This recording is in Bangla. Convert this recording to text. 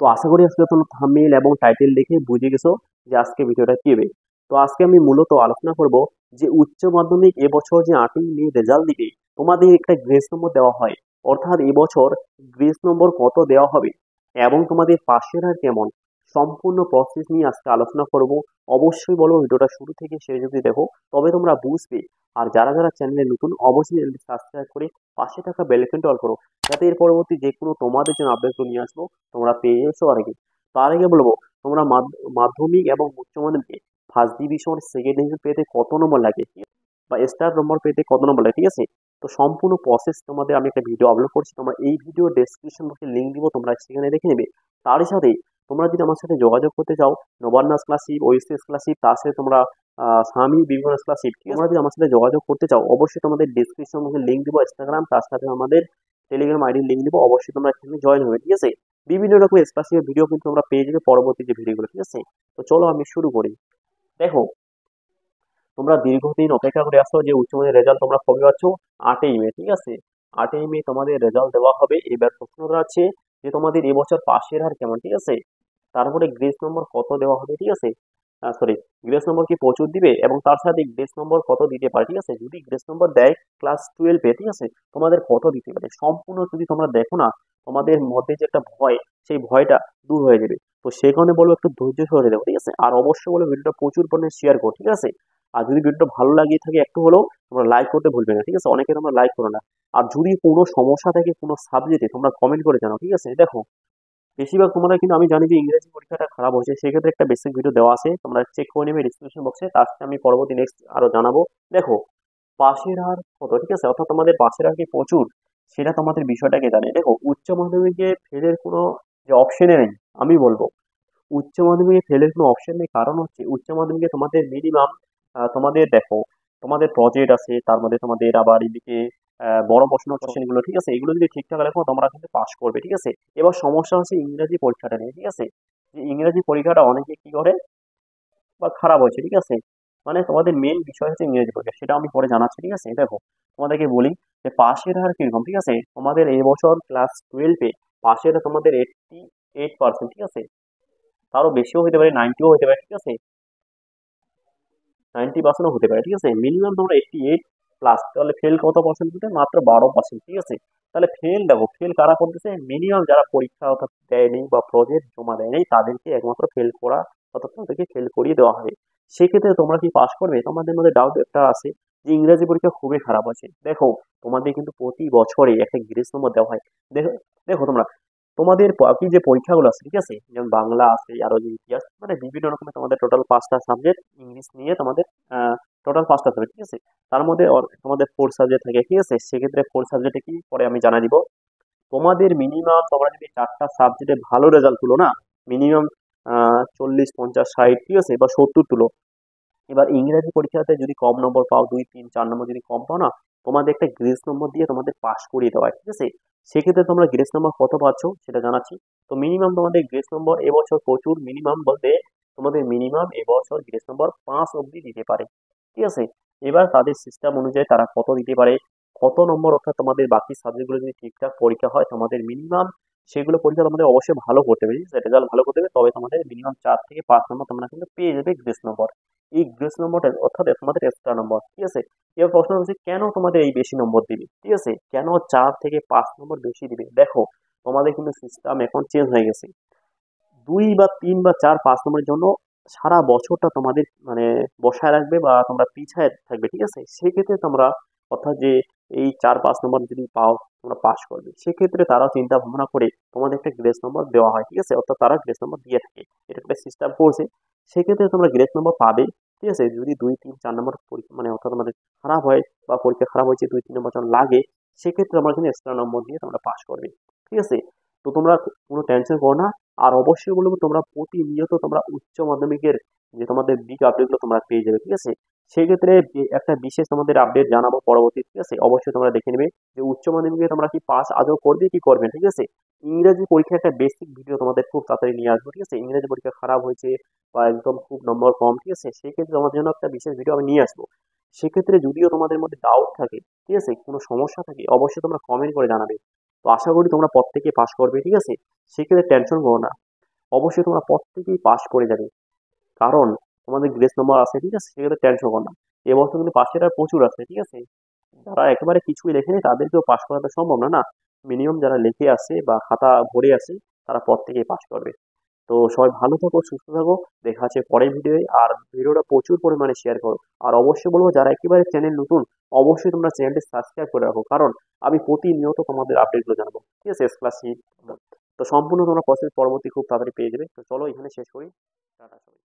তো আশা করি আজকে তোমরা থাম্বনেইল এবং টাইটেল দেখে বুঝে গেছো যে আজকে ভিডিওটা কি হবে। তো আজকে আমি মূলত আলোচনা করব যে উচ্চ মাধ্যমিক এবছর যে 8ই মে রেজাল্ট দিবে, তোমাদের একটা গ্রেস নম্বর দেওয়া হয়, অর্থাৎ এবছর গ্রেস নম্বর কত দেওয়া হবে এবং তোমাদের পাশের হার কেমন, সম্পূর্ণ প্রসেস নিয়ে আজকে আলোচনা করব। অবশ্যই বলবো ভিডিওটা শুরু থেকে শেষ অবধি দেখো, তবে তোমরা বুঝবে। আর যারা যারা চ্যানেলে নতুন, অবশ্যই চ্যানেলটি সাবস্ক্রাইব করে পাশে থাকা বেল আইকনটি অল করো, যাতে এর পরবর্তী যে কোনো তোমাদের জন্য আপডেট নিয়ে আসবো তোমরা পেয়ে যাচ্ছ আর কি। তার আগে বলবো, তোমরা মাধ্যমিক এবং উচ্চ মাধ্যমিকে ফার্স্ট ডিভিশন সেকেন্ড ডিভিশন পেতে কত নম্বর লাগে বা স্টার নম্বর পেতে কত নম্বর লাগে, ঠিক আছে? তো সম্পূর্ণ প্রসেস তোমাদের আমি একটা ভিডিও আপলোড করছি, তোমরা এই ভিডিও ডেসক্রিপশন বক্সে লিঙ্ক দিব, তোমরা সেখানে দেখে নেবে। তারই সাথে তোমরা যদি আমার সাথে যোগাযোগ করতে চাও, নবান্ন স্কলারশিপ, ওএসসি স্কলারশিপ, তার সাথে তোমরা স্বামী বিভিন্ন স্কলারশিপ, তোমরা যদি আমার সাথে যোগাযোগ করতে চাও, অবশ্যই তোমাদের ডেসক্রিপশন বক্সে লিঙ্ক দিব ইনস্টাগ্রাম, তার সাথে আমাদের টেলিগ্রাম আইডির লিঙ্ক দিব, অবশ্যই তোমরা এখানে জয়েন হবে, ঠিক আছে? বিভিন্ন রকম স্কলারশিপের ভিডিও কিন্তু তোমরা পেয়ে যাবে পরবর্তী যে ভিডিওগুলো, ঠিক আছে? তো চলো আমি শুরু করি। দেখো, তোমরা দীর্ঘদিন অপেক্ষা করে আসছো যে উচ্চ মাধ্যমিক রেজাল্ট তোমরা কবে পাচ্ছ? 8ই মে, ঠিক আছে? 8ই মে তোমাদের রেজাল্ট দেওয়া হবে। এবার প্রশ্নটা আছে যে তোমাদের এবছর পাশের হার কেমন, ঠিক আছে? তারপরে গ্রেস নম্বর কত দেওয়া হবে, ঠিক আছে? সরি, গ্রেস নম্বর কি প্রচুর দিবে এবং তার সাথে গ্রেস নম্বর কত দিতে পারে, ঠিক আছে? যদি গ্রেস নম্বর দেয় ক্লাস 12-এ, ঠিক আছে, তোমাদের কত দিতে পারে সম্পূর্ণ যদি তোমরা দেখো না, তোমাদের মধ্যে যে একটা ভয়, সেই ভয়টা দূর হয়ে যাবে। তো সেই কারণে বলবো একটু ধৈর্য ধরে দেবো, ঠিক আছে? আর অবশ্যই বলবো ভিডিওটা প্রচুর পরিমাণে শেয়ার করো, ঠিক আছে? আর যদি ভিডিওটা ভালো লাগিয়ে থাকে একটু হলেও তোমরা লাইক করতে ভুলবে না, ঠিক আছে? অনেকে তোমরা লাইক করো না। আর যদি কোনো সমস্যা থাকে কোনো সাবজেক্টে, তোমরা কমেন্ট করে জানাও, ঠিক আছে? দেখো, বেশিরভাগ তোমরা কিন্তু আমি জানি যে ইংরেজি পরীক্ষাটা খারাপ হয়েছে, সেক্ষেত্রে একটা বেসিক ভিডিও দেওয়া আছে, তোমরা চেক করে নেবে ডিসক্রিপশন বক্সে, তার সাথে আমি পরবর্তী নেক্সট আরো জানাবো। দেখো, পাশের হার কত, ঠিক আছে, অর্থাৎ তোমাদের পাশের হার কি প্রচুর, সেটা তোমাদের বিষয়টাকে জানে। দেখো, উচ্চ মাধ্যমিকে ফেলের কোনো যে অপশনে নেই, আমি বলবো উচ্চ মাধ্যমিকে ফেলের কোনো অপশন নেই। কারণ হচ্ছে উচ্চ মাধ্যমিকে তোমাদের মিনিমাম, তোমাদের দেখো, তোমাদের প্রজেক্ট আছে, তার মধ্যে তোমাদের আবার এদিকে বড় প্রশ্ন কোশ্চেন গুলো, ঠিক আছে, এগুলো যদি ঠিকঠাক লেখো তোমরা কিন্তু পাস করবে, ঠিক আছে? এবার সমস্যা হচ্ছে ইংরেজি পরীক্ষাটা নিয়ে, ঠিক আছে? যে ইংরেজি পরীক্ষাটা অনেকে কি করে বা খারাপ হয়েছে, ঠিক আছে? মানে তোমাদের মেন বিষয় হচ্ছে ইংরেজি পরীক্ষা, সেটা আমি পরে জানাচ্ছি, ঠিক আছে? দেখো, তোমাদেরকে বলি যে পাশের হার কিরকম, ঠিক আছে? তোমাদের এবছর ক্লাস 12-এ পাশের হার তোমাদের 88%, ঠিক আছে? তারও বেশিও হতে পারে, 90ও হতে পারে, ঠিক আছে? 90%ও হতে পারে, ঠিক আছে? মিনিমাম তোমরা 88+, তাহলে ফেল কত পার্সেন্ট দিতে? মাত্র 12%, ঠিক আছে? তাহলে ফেল, দেখো ফেল কারা করতেছে? মিনিমাম যারা পরীক্ষা অর্থাৎ দেয়নি বা প্রজেক্ট জমা দেয়নি, তাদেরকে একমাত্র ফেল করা অর্থাৎ তাদেরকে ফেল করিয়ে দেওয়া হবে। সেক্ষেত্রে তোমরা কি পাস করবে? তোমাদের মধ্যে ডাউট একটা আছে যে ইংরেজি পরীক্ষা খুবই খারাপ আছে। দেখো, তোমাদের কিন্তু প্রতি বছরে একটা গ্রেস নম্বর দেওয়া হয়। দেখো, দেখো তোমরা, তোমাদের বাকি যে পরীক্ষাগুলো আছে, ঠিক আছে, যেমন বাংলা আছে, আরো যে ইতিহাস, মানে বিভিন্ন রকমের তোমাদের টোটাল 5টা সাবজেক্ট, ইংলিশ নিয়ে তোমাদের টোটাল 5টা সাবজেক্ট, ঠিক আছে? তার মধ্যে তোমাদের 4 সাবজেক্ট থাকে, ঠিক আছে? সেক্ষেত্রে 4 সাবজেক্টে কি পরে আমি জানা দিব। তোমাদের মিনিমাম তোমরা যদি 4টা সাবজেক্টে ভালো রেজাল্ট তুলো না, মিনিমাম 40, 50, 60, ঠিক আছে, বা 70 তুলো, এবার ইংরেজি পরীক্ষাতে যদি কম নম্বর পাও, 2, 3, 4 নম্বর যদি কম পাও না, তোমাদের একটা গ্রেস নম্বর দিয়ে তোমাদের পাস করিয়ে দেওয়া হয়, ঠিক আছে? সেক্ষেত্রে তোমরা গ্রেস নম্বর কত পাচ্ছ সেটা জানাচ্ছি। তো মিনিমাম তোমাদের গ্রেস নম্বর এবছর প্রচুর, মিনিমাম বলতে তোমাদের মিনিমাম এবছর গ্রেস নম্বর 5 অবধি দিতে পারে, ঠিক আছে? এবার তাদের সিস্টেম অনুযায়ী তারা কত দিতে পারে, কত নম্বর, অর্থাৎ তোমাদের বাকি সাবজেক্টগুলো যদি ঠিকঠাক পরীক্ষা হয়, তোমাদের মিনিমাম সেগুলো পরীক্ষা তোমাদের অবশ্যই ভালো করতে হবে, রেজাল্ট ভালো করতে হবে, তবে তোমাদের মিনিমাম 4 থেকে 5 নম্বর তোমরা কিন্তু পেয়ে যাবে গ্রেস নম্বর। এই গ্রেস নম্বরটা অর্থাৎ তোমাদের এক্সট্রা নম্বর, ঠিক আছে? এবার প্রশ্ন হচ্ছে কেন তোমাদের এই বেশি নম্বর দিবে, ঠিক আছে? কেন 4 থেকে 5 নম্বর বেশি দিবে? দেখো, তোমাদের কিন্তু সিস্টেম এখন চেঞ্জ হয়ে গেছে। 2 বা 3 বা 4, 5 নম্বরের জন্য সারা বছরটা তোমাদের মানে বসায় রাখবে বা তোমরা পিছায় থাকবে, ঠিক আছে? সেক্ষেত্রে তোমরা, অর্থাৎ যে এই 4, 5 নম্বর যদি পাও তোমরা পাস করবে, সেক্ষেত্রে তারা চিন্তা ভাবনা করে তোমাদের একটা গ্রেস নম্বর দেওয়া হয়, ঠিক আছে? অর্থাৎ তারা গ্রেস নম্বর দিয়ে থাকে, এটা একটা সিস্টেম করছে। সেক্ষেত্রে তোমরা গ্রেস নম্বর পাবে, ঠিক আছে? যদি 2, 3, 4 নম্বর পরীক্ষা মানে অর্থাৎ তোমাদের খারাপ হয় বা পরীক্ষা খারাপ হয়েছে 2, 3 নম্বর যখন লাগে, সেক্ষেত্রে আমরা কিন্তু এক্সট্রা নম্বর দিয়ে তোমরা পাস করবে, ঠিক আছে? তো তোমরা কোনো টেনশন করো না। আর অবশ্যই বলবো তোমরা প্রতিনিয়ত তোমরা উচ্চ মাধ্যমিকের যে তোমাদের বিগ আপডেটগুলো তোমরা পেয়ে যাবে, ঠিক আছে? সেক্ষেত্রে একটা বিশেষ তোমাদের আপডেট জানাবো পরবর্তী, ঠিক আছে? অবশ্যই তোমরা দেখে নেবে যে উচ্চ মাধ্যমিকে তোমরা কি পাস আদৌ করবে কি করবে না, ঠিক আছে? ইংরেজি পরীক্ষার একটা বেসিক ভিডিও তোমাদের খুব তাড়াতাড়ি নিয়ে আসবো, ঠিক আছে? ইংরেজি পরীক্ষা খারাপ হয়েছে বা একদম খুব নম্বর কম, ঠিক আছে, সেক্ষেত্রে তোমাদের জন্য একটা বিশেষ ভিডিও আমি নিয়ে আসবো। সেক্ষেত্রে যদিও তোমাদের মধ্যে ডাউট থাকে, ঠিক আছে, কোনো সমস্যা থাকে, অবশ্যই তোমরা কমেন্ট করে জানাবে। তো আশা করি তোমরা প্রত্যেকে পাস করবে, ঠিক আছে? সেক্ষেত্রে টেনশন করো না। অবশ্যই তোমরা প্রত্যেকেই পাস করে যাবে, কারণ তোমাদের গ্রেস নম্বর আছে, ঠিক আছে, সেক্ষেত্রে টেনশন করো না। এবছর কিন্তু পাশের আর প্রচুর আছে, ঠিক আছে। যারা একেবারে কিছুই লেখেনি তাদেরকেও পাস করা তো সম্ভব না, না। মিনিমাম যারা লিখে আছে বা খাতা ভরে আছে তারা প্রত্যেকেই পাস করবে। তো সবাই ভালো থাকো, সুস্থ থাকো। দেখা হচ্ছে পরের ভিডিওয়ে। আর ভিডিওটা প্রচুর পরিমাণে শেয়ার করো। আর অবশ্যই বলবো যারা একেবারে চ্যানেল নতুন, অবশ্যই তোমরা চ্যানেলটি সাবস্ক্রাইব করে রাখো, কারণ আমি প্রতিনিয়ত তোমাদের আপডেটগুলো জানাবো, ঠিক আছে, স্কলারশিপ। তো সম্পূর্ণ তোমরা প্রসেস পরবর্তী খুব তাড়াতাড়ি পেয়ে যাবে। তো চলো এখানে শেষ করি। টাটা সবাই।